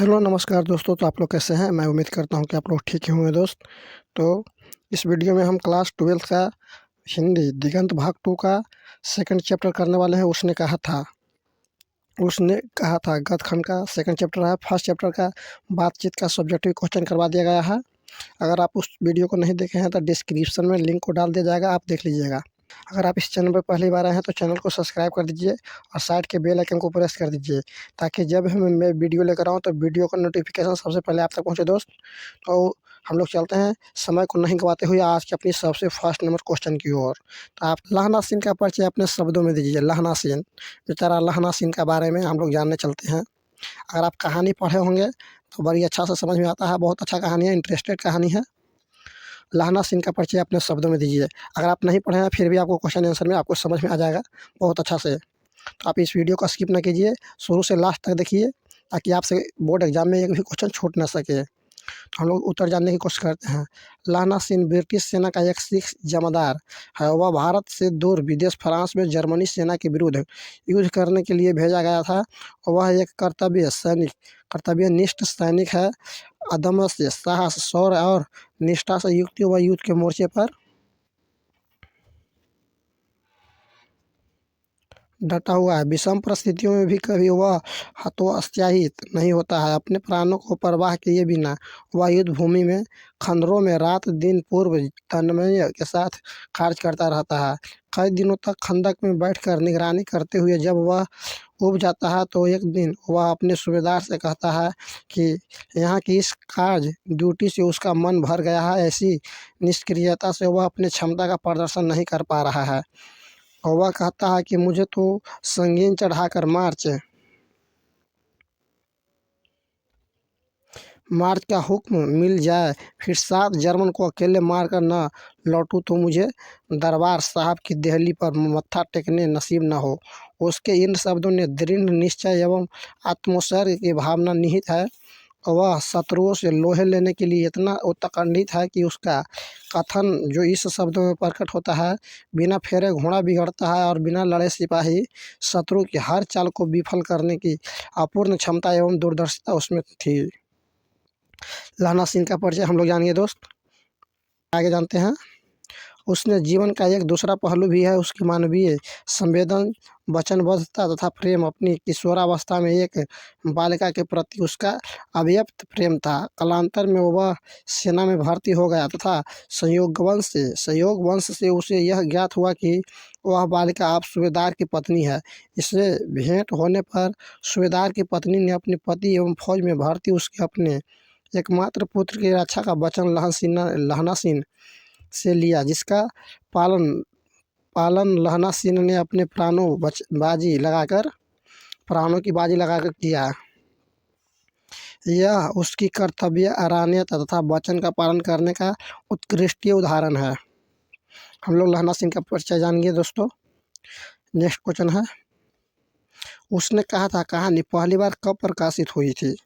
Hello नमस्कार दोस्तों। तो आप लोग कैसे हैं? मैं उम्मीद करता हूं कि आप लोग ठीक ही होंगे दोस्त। तो इस वीडियो में हम क्लास 12th का हिंदी दिगंत भाग 2 का सेकंड चैप्टर करने वाले हैं। उसने कहा था गत खंड का सेकंड चैप्टर है। फर्स्ट चैप्टर का बातचीत का सब्जेक्टिव क्वेश्चन करवा दिया गया है। अगर आप उस वीडियो को नहीं देखे हैं तो डिस्क्रिप्शन में लिंक को डाल दिया जाएगा, आप देख लीजिएगा। अगर आप इस चैनल पर पहली बार आए हैं तो चैनल को सब्सक्राइब कर दीजिए और साइड के बेल आइकन को प्रेस कर दीजिए, ताकि जब भी मैं वीडियो लेकर आऊँ तो वीडियो का नोटिफिकेशन सबसे पहले आप तक पहुँचे दोस्त। तो हम लोग चलते हैं समय को नहीं गंवाते हुए आज के अपनी सबसे फर्स्ट नंबर क्वेश्चन की ओर। तो आप लहना सीन का परिचय अपने शब्दों में दीजिए। लहना सीन, बेचारा लहना सीन के बारे में हम लोग जानने चलते हैं। अगर आप कहानी पढ़े होंगे तो बड़ी अच्छा से समझ में आता है। बहुत अच्छा कहानी है, इंटरेस्टेड कहानी है। लहना सीन का परिचय अपने शब्दों में दीजिए। अगर आप नहीं पढ़े हैं फिर भी आपको क्वेश्चन आंसर में आपको समझ में आ जाएगा बहुत अच्छा से। तो आप इस वीडियो को स्किप ना कीजिए, शुरू से लास्ट तक देखिए, ताकि आपसे बोर्ड एग्जाम में एक भी क्वेश्चन छूट ना सके। तो हम लोग उत्तर जानने की कोशिश करते हैं। लहना सिंह ब्रिटिश सेना का एक सिख जमादार है। वह भारत से दूर विदेश फ्रांस में जर्मनी सेना के विरुद्ध युद्ध करने के लिए भेजा गया था। वह एक कर्तव्यनिष्ठ सैनिक है। अदम्य साहस, शौर्य और निष्ठा से युक्त वह युद्ध के मोर्चे पर डटा हुआ है। विषम परिस्थितियों में भी कभी वह हतोत्साहित नहीं होता है। अपने प्राणों को परवाह किए बिना वह युद्ध भूमि में खंडरों में रात दिन पूर्व तन्मय के साथ कार्य करता रहता है। कई दिनों तक खंदक में बैठकर निगरानी करते हुए जब वह उब जाता है तो एक दिन वह अपने सूबेदार से कहता है कि यहाँ की इस कार्य ड्यूटी से उसका मन भर गया है। ऐसी निष्क्रियता से वह अपनी क्षमता का प्रदर्शन नहीं कर पा रहा है। और वह कहता है कि मुझे तो संगीन चढ़ाकर मार्च का हुक्म मिल जाए, फिर 7 जर्मन को अकेले मारकर न लौटूं तो मुझे दरबार साहब की देहली पर मत्था टेकने नसीब न हो। उसके इन शब्दों में दृढ़ निश्चय एवं आत्मोत्सर्ग की भावना निहित है। वह शत्रुओं से लोहे लेने के लिए इतना उत्कंठित है कि उसका कथन जो इस शब्दों में प्रकट होता है, बिना फेरे घोड़ा बिगड़ता है और बिना लड़े सिपाही शत्रु की हर चाल को विफल करने की अपूर्ण क्षमता एवं दूरदर्शिता उसमें थी। लहना सिंह का परिचय हम लोग जानिए दोस्त। आगे जानते हैं। उसने जीवन का एक दूसरा पहलू भी है, उसकी मानवीय संवेदन, वचनबद्धता तथा प्रेम। अपनी किशोरावस्था में एक बालिका के प्रति उसका अव्यक्त प्रेम था। कालांतर में वह सेना में भर्ती हो गया तथा संयोग वंश से उसे यह ज्ञात हुआ कि वह बालिका अब सूबेदार की पत्नी है। इससे भेंट होने पर सूबेदार की पत्नी ने अपने पति एवं फौज में भर्ती उसके अपने एकमात्र पुत्र की रक्षा का वचन लहना सिंह से लिया, जिसका पालन पालन लहना सिंह ने अपने प्राणों की बाजी लगाकर किया। यह उसकी कर्तव्य अरानियत तथा वचन का पालन करने का उत्कृष्ट उदाहरण है। हम लोग लहना सिंह का परिचय जानेंगे दोस्तों। नेक्स्ट क्वेश्चन है। उसने कहा था कहानी पहली बार कब प्रकाशित हुई थी?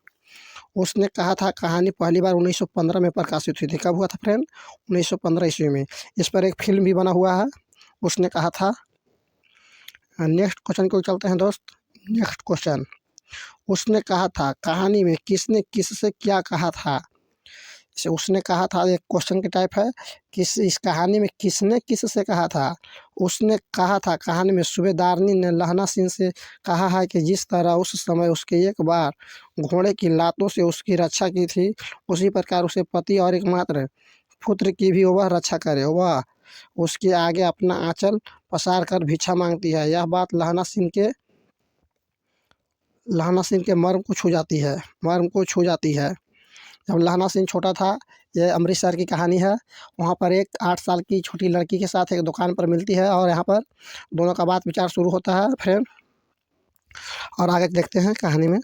उसने कहा था कहानी पहली बार 1915 में प्रकाशित हुई थी। कब हुआ था फ्रेंड? 1915 ईस्वी में। इस पर एक फिल्म भी बना हुआ है। उसने कहा था। नेक्स्ट क्वेश्चन को चलते हैं दोस्त। Next question. उसने कहा था कहानी में किसने किससे क्या कहा था? उसने कहा था एक क्वेश्चन के टाइप है। इस कहानी में किसने किससे कहा था? उसने कहा था कहानी में सूबेदारनी ने लहना सिंह से कहा है कि जिस तरह उस समय उसके एक बार घोड़े की लातों से उसकी रक्षा की थी, उसी प्रकार उसे पति और एकमात्र पुत्र की भी वह रक्षा करे। वह उसके आगे अपना आंचल पसार कर भिक्षा मांगती है। यह बात लहना सिंह के मर्म को छू जाती है। जब लहना सिंह छोटा था, ये अमृतसर की कहानी है। वहाँ पर एक 8 साल की छोटी लड़की के साथ एक दुकान पर मिलती है और यहाँ पर दोनों का बात विचार शुरू होता है फ्रेंड। और आगे देखते हैं कहानी में।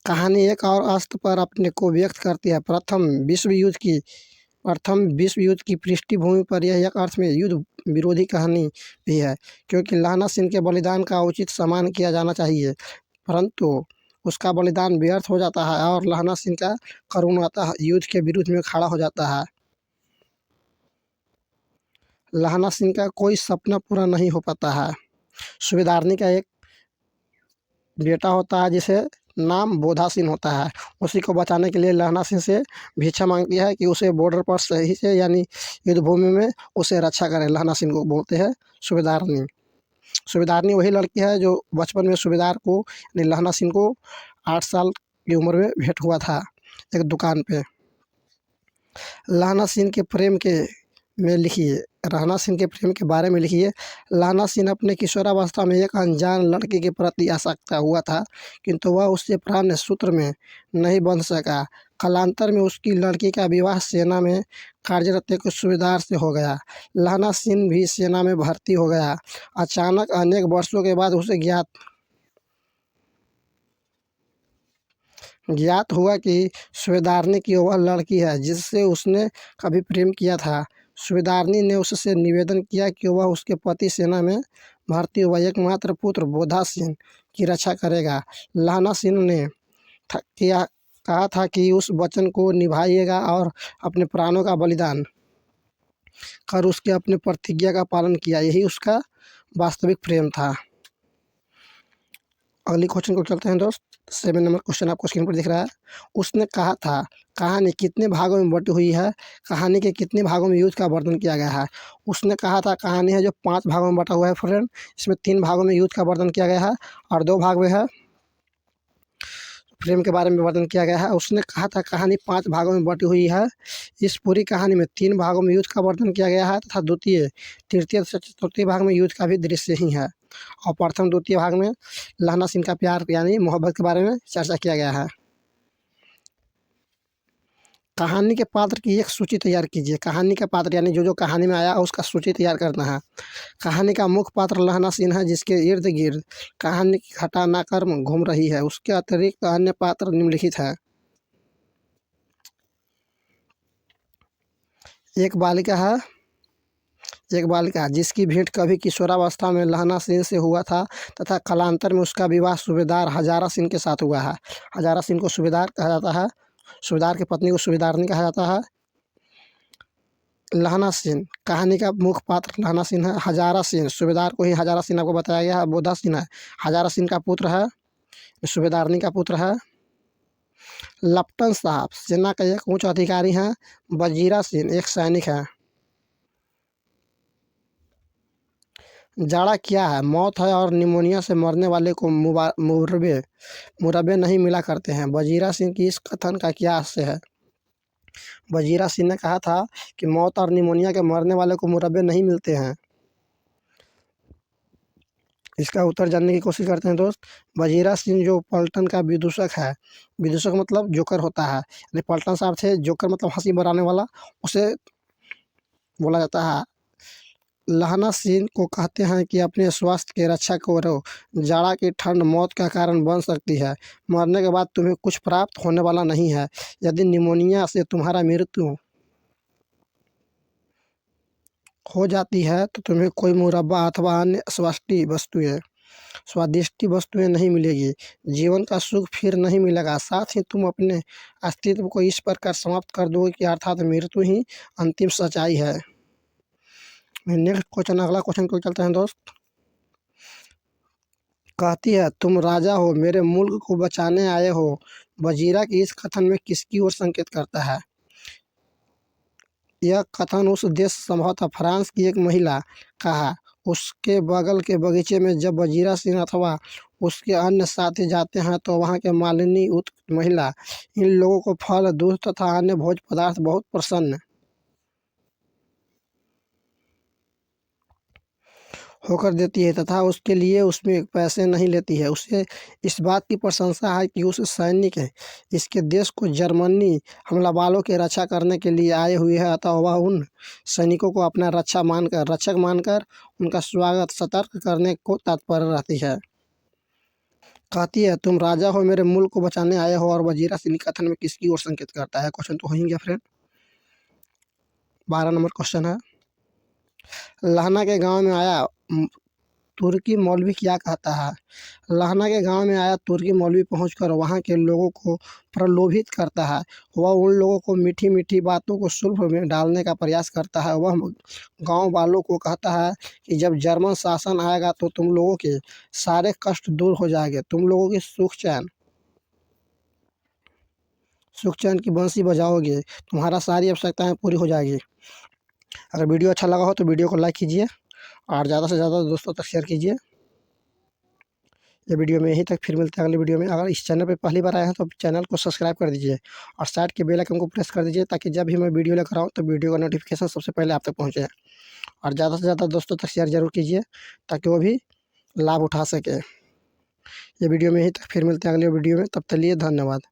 कहानी एक और अस्त पर अपने को व्यक्त करती है। प्रथम विश्व युद्ध की पृष्ठभूमि पर यह एक अर्थ में युद्ध विरोधी कहानी भी है, क्योंकि लहना सिंह के बलिदान का उचित सम्मान किया जाना चाहिए, परंतु उसका बलिदान व्यर्थ हो जाता है और लहना सिंह का करुणातः युद्ध के विरुद्ध में खड़ा हो जाता है। लहना सिंह का कोई सपना पूरा नहीं हो पाता है। सूबेदारनी का एक बेटा होता है जिसे नाम बोधा सिंह होता है। उसी को बचाने के लिए लहना सिंह से भिक्षा मांगती है कि उसे बॉर्डर पर सही से यानी युद्ध भूमि में उसे रक्षा करे। लहना सिंह को बोलते हैं सूबेदारनी। सूबेदारनी वही लड़की है जो बचपन में सूबेदार को यानी लहना सिंह को 8 साल की उम्र में भेंट हुआ था एक दुकान पे। लहना सिंह के प्रेम के में लिखिए लहना सिंह के प्रेम के बारे में लिखिए। लहना सिंह अपने किशोरावस्था में एक अनजान लड़की के प्रति आसक्त हुआ था, किंतु वह उससे प्राण सूत्र में नहीं बंध सका। कालांतर में उसकी लड़की का विवाह सेना में कार्यरत एक सूबेदार से हो गया। लहना सिंह भी सेना में भर्ती हो गया। अचानक अनेक वर्षों के बाद उसे ज्ञात हुआ कि सूबेदारनी की वह लड़की है जिससे उसने कभी प्रेम किया था। सूबेदारनी ने उससे निवेदन किया कि वह उसके पति सेना में भर्ती हुआ एकमात्र पुत्र बोधा सिंह की रक्षा करेगा। लहना सिंह ने कहा था कि उस वचन को निभाइएगा और अपने प्राणों का बलिदान कर उसके अपने प्रतिज्ञा का पालन किया। यही उसका वास्तविक प्रेम था। अगली क्वेश्चन को चलते हैं दोस्त। 7 नंबर क्वेश्चन आपको स्क्रीन पर दिख रहा है। उसने कहा था कहानी कितने भागों में बटी हुई है, कहानी के कितने भागों में युद्ध का वर्णन किया गया है। उसने कहा था कहानी है जो 5 भागों में बटा हुआ है फ्रेंड। इसमें 3 भागों में युद्ध का वर्णन किया गया है और 2 भाग में है प्रेम के बारे में वर्णन किया गया है। उसने कहा था कहानी 5 भागों में बटी हुई है। इस पूरी कहानी में 3 भागों में युद्ध का वर्णन किया गया है तथा तृतीय से चतुर्थी भाग में युद्ध का भी दृश्य ही है और प्रथम द्वितीय भाग में लहना सिंह का प्यार यानी मोहब्बत के बारे में चर्चा किया गया है। कहानी के पात्र की एक सूची तैयार कीजिए। कहानी का पात्र यानी जो कहानी में आया उसका सूची तैयार करना है। कहानी का मुख्य पात्र लहना सिंह है जिसके इर्द गिर्द कहानी की घटनाक्रम घूम रही है। उसके अतिरिक्त अन्य पात्र निम्नलिखित है। एक बालिका जिसकी भेंट कभी किशोरावस्था में लहना सिंह से हुआ था तथा कालांतर में उसका विवाह सूबेदार हजारा सिंह के साथ हुआ है। हजारा सिंह को सूबेदार कहा जाता है। सूबेदार की पत्नी को सूबेदारनी कहा जाता है। लहना सिंह कहानी का मुख्य पात्र लहना सिंह है। हजारा सिंह सूबेदार को ही हजारा सिंह आपको बताया गया है। बोधा सिंह है हजारा सिंह का पुत्र है, सूबेदारनी का पुत्र है। लप्टन साहब सेना का एक उच्च अधिकारी हैं। वजीरा सिंह एक सैनिक है। जाड़ा क्या है? मौत है और निमोनिया से मरने वाले को मुरब्बे नहीं मिला करते हैं। वजीरा सिंह की इस कथन का क्या आशय है? वजीरा सिंह ने कहा था कि मौत और निमोनिया के मरने वाले को मुरब्बे नहीं मिलते हैं। इसका उत्तर जानने की कोशिश करते हैं दोस्त। वजीरा सिंह जो पलटन का विदूषक है, विदूषक मतलब जोकर होता है, यानी पलटन साहब थे। जोकर मतलब हंसी बनाने वाला, उसे बोला जाता है। लहना सिंह को कहते हैं कि अपने स्वास्थ्य की रक्षा करो। जाड़ा की ठंड मौत का कारण बन सकती है। मरने के बाद तुम्हें कुछ प्राप्त होने वाला नहीं है। यदि निमोनिया से तुम्हारा मृत्यु हो जाती है तो तुम्हें कोई मुरब्बा अथवा अन्य स्वादिष्ट वस्तुएं नहीं मिलेगी। जीवन का सुख फिर नहीं मिलेगा। साथ ही तुम अपने अस्तित्व को इस प्रकार समाप्त कर दोगे कि अर्थात मृत्यु ही अंतिम सच्चाई है। नेक्स्ट क्वेश्चन, अगला क्वेश्चन को चलते हैं दोस्त। कहती है तुम राजा हो, मेरे मुल्क को बचाने आए हो। वजीरा की इस कथन में किसकी ओर संकेत करता है? यह कथन उस देश संभवतः फ्रांस की एक महिला का है। उसके बगल के बगीचे में जब वजीरा सिंह अथवा उसके अन्य साथी जाते हैं तो वहाँ के मालिनी महिला इन लोगों को फल, दूध तथा अन्य भोज्य पदार्थ बहुत प्रसन्न होकर देती है तथा उसके लिए उसमें पैसे नहीं लेती है। उसे इस बात की प्रशंसा है कि उस सैनिक है इसके देश को जर्मनी हमला वालों की रक्षा करने के लिए आए हुए हैं, अतः वह उन सैनिकों को अपना रक्षक मानकर उनका स्वागत सतर्क करने को तत्पर रहती है। कहती है तुम राजा हो, मेरे मुल्क को बचाने आए हो। और वजीरा सिंह कथन में किसकी ओर संकेत करता है? क्वेश्चन तो हो ही गया फ्रेंड। 12 नंबर क्वेश्चन है। लहना के गांव में आया तुर्की मौलवी क्या कहता है? लहना के गांव में आया तुर्की मौलवी पहुंचकर वहां के लोगों को प्रलोभित करता है। वह उन लोगों को मीठी मीठी बातों को सुलभ में डालने का प्रयास करता है। वह गांव वालों को कहता है कि जब जर्मन शासन आएगा तो तुम लोगों के सारे कष्ट दूर हो जाएंगे, तुम लोगों की सुख चैन सुख चैन की बंसी बजाओगे, तुम्हारा सारी आवश्यकताएँ पूरी हो जाएगी। अगर वीडियो अच्छा लगा हो तो वीडियो को लाइक कीजिए और ज़्यादा से ज़्यादा दोस्तों तक शेयर कीजिए। ये वीडियो में यहीं तक, फिर मिलते हैं अगले वीडियो में। अगर इस चैनल पे पहली बार आए हैं तो चैनल को सब्सक्राइब कर दीजिए और साइड के बेल आइकन को प्रेस कर दीजिए, ताकि जब भी मैं वीडियो लेकर आऊँ तो वीडियो का नोटिफिकेशन सबसे पहले आप तक पहुँचे। और ज़्यादा से ज़्यादा दोस्तों तक शेयर ज़रूर कीजिए, ताकि वो भी लाभ उठा सकें। ये वीडियो में यहीं तक, फिर मिलते हैं अगले वीडियो में। तब तक के लिए धन्यवाद।